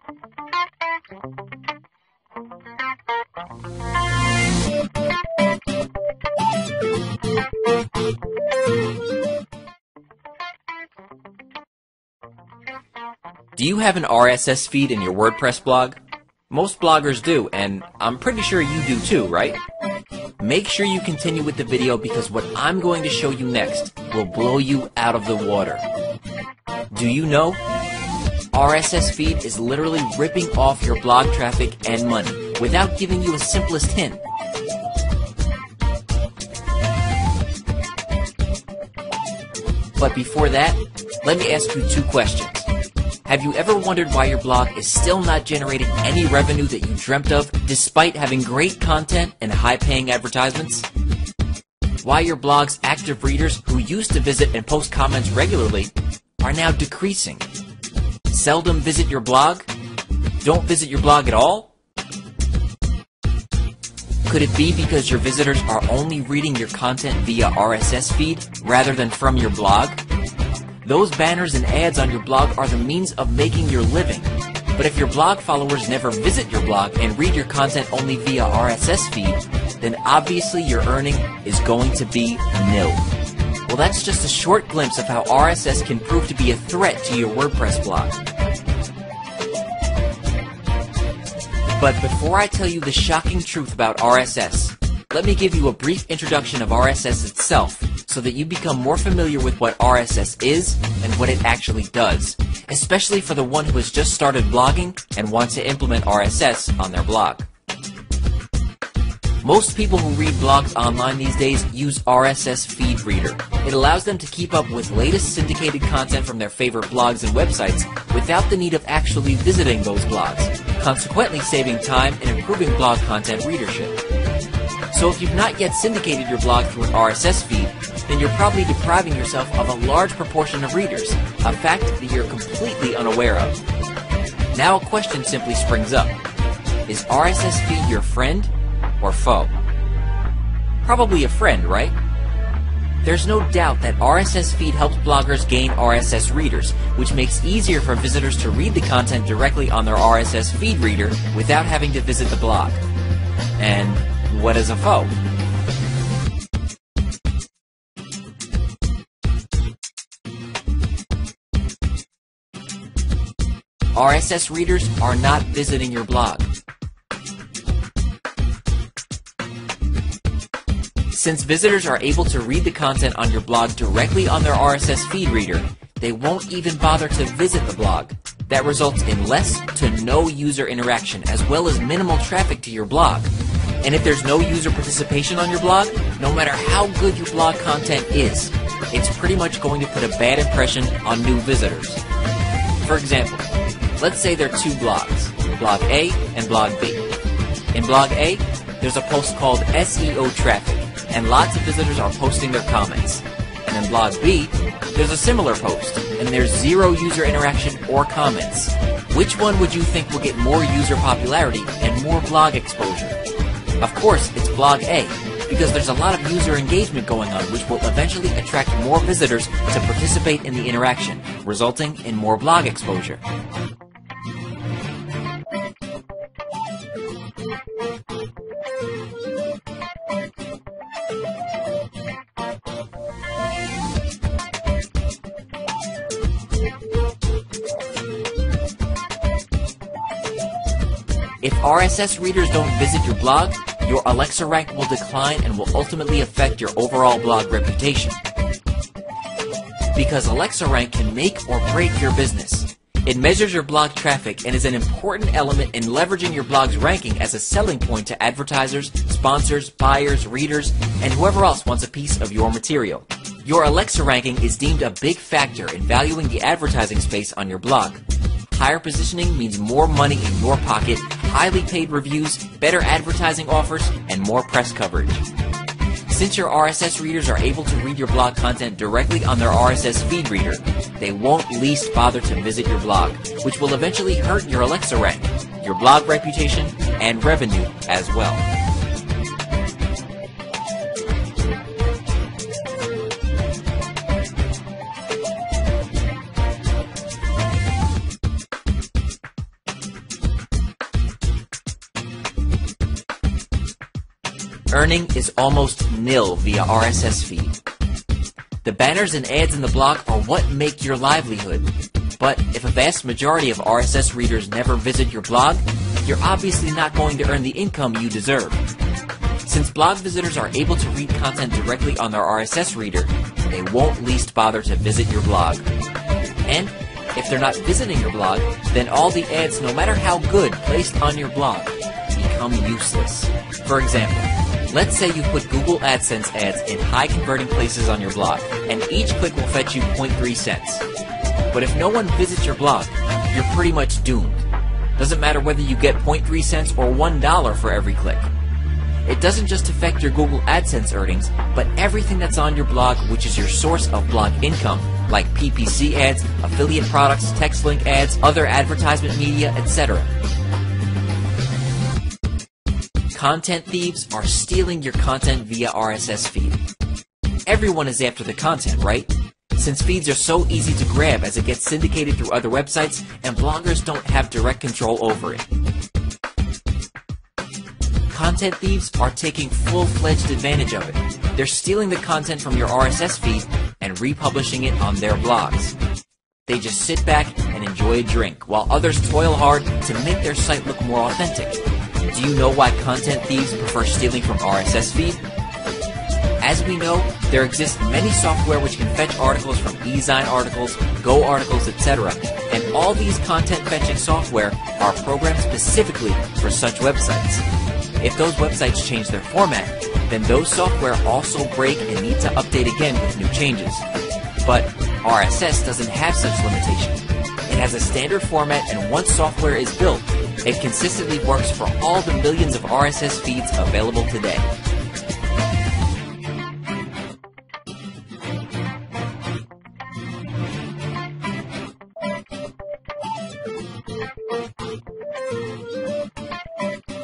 Do you have an RSS feed in your WordPress blog? Most bloggers do, and I'm pretty sure you do too, right? Make sure you continue with the video because what I'm going to show you next will blow you out of the water. Do you know? RSS feed is literally ripping off your blog traffic and money without giving you a simplest hint. But before that, let me ask you two questions. Have you ever wondered why your blog is still not generating any revenue that you dreamt of despite having great content and high-paying advertisements? Why your blog's active readers who used to visit and post comments regularly are now decreasing? Seldom visit your blog? Don't visit your blog at all? Could it be because your visitors are only reading your content via RSS feed rather than from your blog? Those banners and ads on your blog are the means of making your living. But if your blog followers never visit your blog and read your content only via RSS feed, then obviously your earning is going to be nil. Well, that's just a short glimpse of how RSS can prove to be a threat to your WordPress blog. But before I tell you the shocking truth about RSS, let me give you a brief introduction of RSS itself so that you become more familiar with what RSS is and what it actually does, especially for the one who has just started blogging and wants to implement RSS on their blog. Most people who read blogs online these days use RSS Feed Reader. It allows them to keep up with latest syndicated content from their favorite blogs and websites without the need of actually visiting those blogs, consequently saving time and improving blog content readership. So if you've not yet syndicated your blog through an RSS feed, then you're probably depriving yourself of a large proportion of readers, a fact that you're completely unaware of. Now a question simply springs up. Is RSS feed your friend or foe? Probably a friend, right? There's no doubt that RSS feed helps bloggers gain RSS readers, which makes easier for visitors to read the content directly on their RSS feed reader without having to visit the blog. And what is a foe? RSS readers are not visiting your blog. Since visitors are able to read the content on your blog directly on their RSS feed reader, they won't even bother to visit the blog. That results in less to no user interaction as well as minimal traffic to your blog. And if there's no user participation on your blog, no matter how good your blog content is, it's pretty much going to put a bad impression on new visitors. For example, let's say there are two blogs, blog A and blog B. In blog A, there's a post called SEO traffic, and lots of visitors are posting their comments. And in blog B, there's a similar post, and there's zero user interaction or comments. Which one would you think will get more user popularity and more blog exposure? Of course, it's blog A, because there's a lot of user engagement going on which will eventually attract more visitors to participate in the interaction, resulting in more blog exposure. If RSS readers don't visit your blog, your Alexa rank will decline and will ultimately affect your overall blog reputation. Because Alexa rank can make or break your business. It measures your blog traffic and is an important element in leveraging your blog's ranking as a selling point to advertisers, sponsors, buyers, readers, and whoever else wants a piece of your material. Your Alexa ranking is deemed a big factor in valuing the advertising space on your blog. Higher positioning means more money in your pocket, highly paid reviews, better advertising offers, and more press coverage. Since your RSS readers are able to read your blog content directly on their RSS feed reader, they won't least bother to visit your blog, which will eventually hurt your Alexa rank, your blog reputation, and revenue as well. earning is almost nil via RSS feed. The banners and ads in the blog are what make your livelihood. But if a vast majority of RSS readers never visit your blog, you're obviously not going to earn the income you deserve. Since blog visitors are able to read content directly on their RSS reader, they won't least bother to visit your blog. And if they're not visiting your blog, then all the ads, no matter how good, placed on your blog become useless. For example, let's say you put Google AdSense ads in high converting places on your blog, and each click will fetch you 0.3 cents. But if no one visits your blog, you're pretty much doomed. Doesn't matter whether you get 0.3 cents or $1 for every click. It doesn't just affect your Google AdSense earnings, but everything that's on your blog, which is your source of blog income, like PPC ads, affiliate products, text link ads, other advertisement media, etc. Content thieves are stealing your content via RSS feed. Everyone is after the content, right? Since feeds are so easy to grab as it gets syndicated through other websites and bloggers don't have direct control over it. Content thieves are taking full-fledged advantage of it. They're stealing the content from your RSS feed and republishing it on their blogs. They just sit back and enjoy a drink, while others toil hard to make their site look more authentic. Do you know why content thieves prefer stealing from RSS feed? As we know, there exist many software which can fetch articles from eZine articles, Go articles, etc. And all these content fetching software are programmed specifically for such websites. If those websites change their format, then those software also break and need to update again with new changes. But RSS doesn't have such limitation. It has a standard format, and once software is built, it consistently works for all the millions of RSS feeds available today.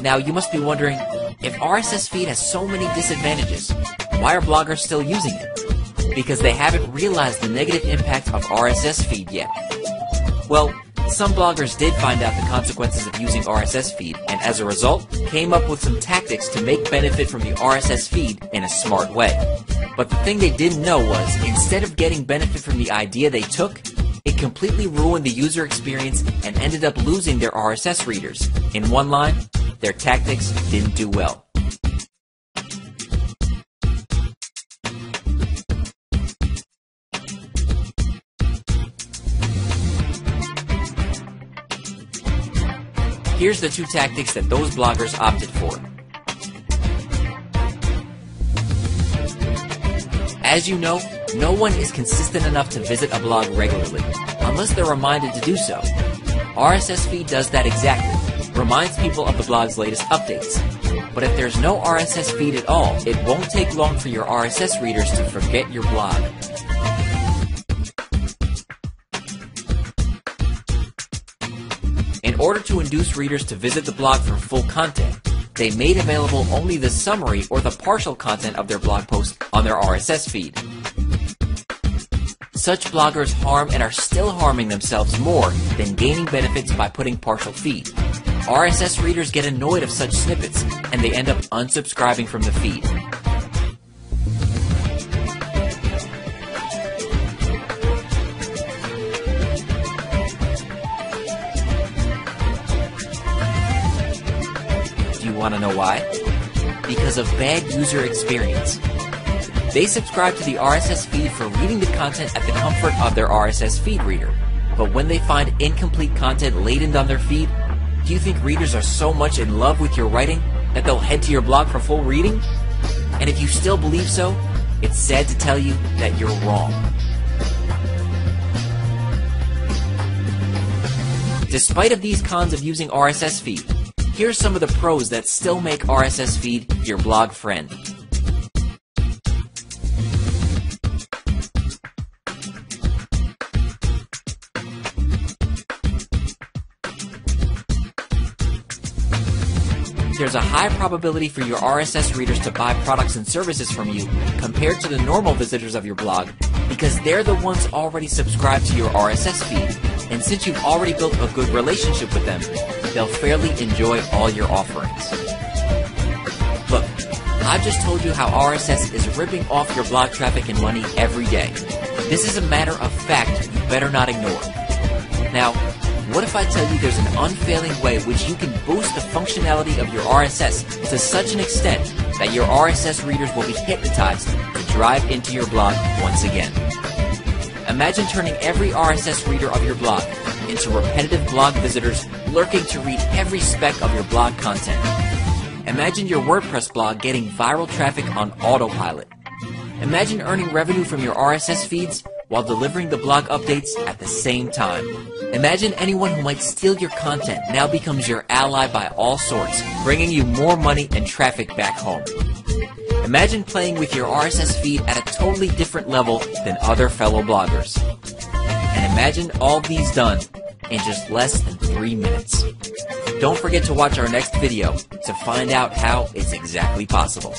Now you must be wondering, if RSS feed has so many disadvantages, why are bloggers still using it? Because they haven't realized the negative impact of RSS feed yet. Well, some bloggers did find out the consequences of using RSS feed, and as a result, came up with some tactics to make benefit from the RSS feed in a smart way. But the thing they didn't know was, instead of getting benefit from the idea they took, it completely ruined the user experience and ended up losing their RSS readers. In one line, their tactics didn't do well. Here's the two tactics that those bloggers opted for. As you know, no one is consistent enough to visit a blog regularly, unless they're reminded to do so. RSS feed does that exactly. Reminds people of the blog's latest updates. But if there's no RSS feed at all, it won't take long for your RSS readers to forget your blog. In order to induce readers to visit the blog for full content, they made available only the summary or the partial content of their blog post on their RSS feed. Such bloggers harm and are still harming themselves more than gaining benefits by putting partial feed. RSS readers get annoyed of such snippets, and they end up unsubscribing from the feed. Do you want to know why? Because of bad user experience. They subscribe to the RSS feed for reading the content at the comfort of their RSS feed reader. But when they find incomplete content laden on their feed, do you think readers are so much in love with your writing that they'll head to your blog for full reading? And if you still believe so, it's sad to tell you that you're wrong. Despite of these cons of using RSS feed, here's some of the pros that still make RSS feed your blog friend. There's a high probability for your RSS readers to buy products and services from you compared to the normal visitors of your blog, because they're the ones already subscribed to your RSS feed, and since you've already built a good relationship with them, they'll fairly enjoy all your offerings. Look, I've just told you how RSS is ripping off your blog traffic and money every day. This is a matter of fact you better not ignore. Now, what if I tell you there's an unfailing way which you can boost the functionality of your RSS to such an extent that your RSS readers will be hypnotized to drive into your blog once again? Imagine turning every RSS reader of your blog into repetitive blog visitors lurking to read every speck of your blog content. Imagine your WordPress blog getting viral traffic on autopilot. Imagine earning revenue from your RSS feeds while delivering the blog updates at the same time. Imagine anyone who might steal your content now becomes your ally by all sorts, bringing you more money and traffic back home. Imagine playing with your RSS feed at a totally different level than other fellow bloggers. And imagine all these done in just less than 3 minutes. Don't forget to watch our next video to find out how it's exactly possible.